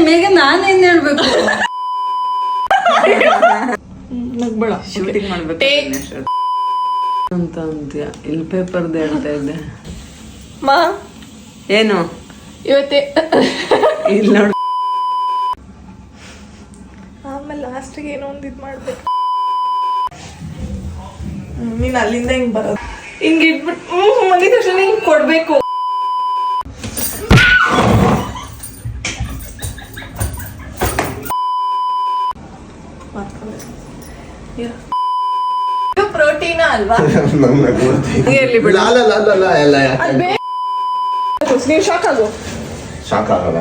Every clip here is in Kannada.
ಮೇಘ ನಾನೇನ್ ಹೇಳ್ಬೇಕು? ನಗ್ಬೇಡ. ಶೂಟಿಂಗ್ ಮಾಡ್ಬೇಕು ಅಂತ ಅಂತೀಯ. ಇಲ್ಲಿ ಪೇಪರ್ದು ಹೇಳ್ತಾ ಇದ್ದೆ. ಮಾ ಏನು ಇವತ್ತೇ ಇಲ್ಲಿ ನೋಡು. ಆಮೇಲೆ ಲಾಸ್ಟಿಗೆ ಏನೋ ಒಂದು ಇದು ಮಾಡ್ಬೇಕು. ನೀನ್ ಅಲ್ಲಿಂದ ಹಿಂಗ್ ಬರೋದು, ಹಿಂಗ್ ಇಟ್ಬಿಟ್ಟು ಮನೆ ತಕ್ಷಣ ಹಿಂಗ್ ಕೊಡ್ಬೇಕು. ಇದು ಪ್ರೋಟೀನ್ ಅಲ್ವಾ? ಇರ್ಲಿ ಬಿಡು. ನೀವು ಶಾಕ್ ಆಗು. ಶಾಕ್ ಆಗಲ್ಲ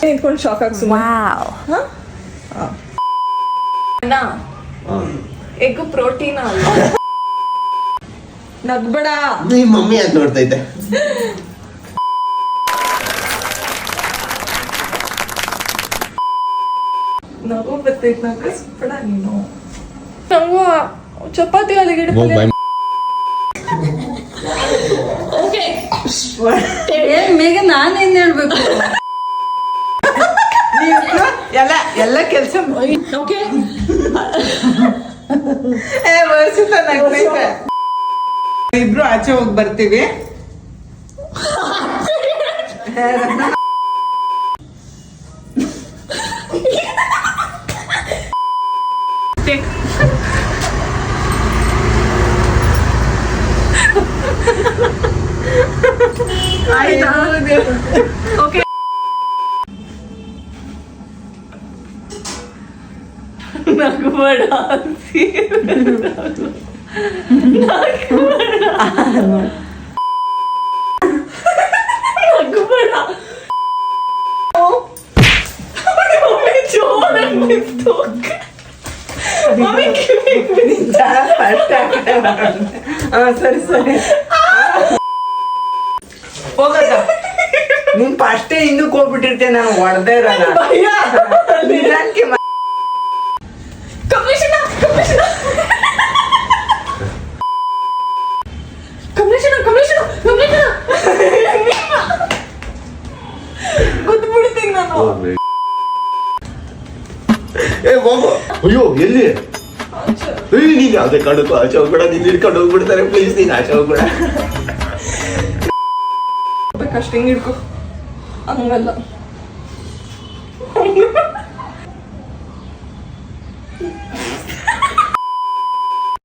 ನಿಂತ್ಕೊಂಡು ಶಾಕ್ ಆಗ ಎಗ್ ಪ್ರೋಟೀನ್ ಅಲ್ವಾ? ನಗ್ಬೇಡ. ನೀ ಮಮ್ಮಿ ಅಂತ ನೋಡ್ತೈತೆ. ನಗು ಬರ್ತೈತೆ, ನಗಿಸ್ಬೇಡ ನೀನು. ನಂಗೂ ಚಪಾತಿ ಅಲ್ಲಿಗಿಡ ಮೇಘ ನಾನೇನ್ ಹೇಳ್ಬೇಕು? ಎಲ್ಲ ಕೆಲಸ ಇಬ್ರು ಆಚೆ ಹೋಗಿ ಬರ್ತೀವಿ. ಓಕೆ ನಗಬೇಡ ನಗಬೇಡ. ಸರಿ ಸರಿ ಹೋಗತ್ತ. ನೀನ್ ಫಸ್ಟೇ ಹಿಂದಕ್ಕೆ ಹೋಗ್ಬಿಟ್ಟಿರ್ತೇ, ನಾನು ಹೊಡೆದೇ ಇರಲ್ಲ. ಗೊತ್ತುಬಿಡ್ತೀನಿ ನಾನು. ಅಯ್ಯೋ ಎಲ್ಲಿ ನೀನ್ ಯಾವ್ದೇ ಕಾರಣಕ್ಕೂ ಆಚೆ ಹೋಗ್ಬೇಡ. ನೀನ್ ಹಿಡ್ಕೊಂಡು ಹೋಗ್ಬಿಡ್ತಾರೆ. ಪ್ಲೀಸ್ ನೀನ್ ಆಚೆ ಹೋಗ್ಬೇಡ. ಕಷ್ಟ ಹಿಂಗ್ ಹಿಡ್ಕೊ, ಹಂಗಲ್ಲ.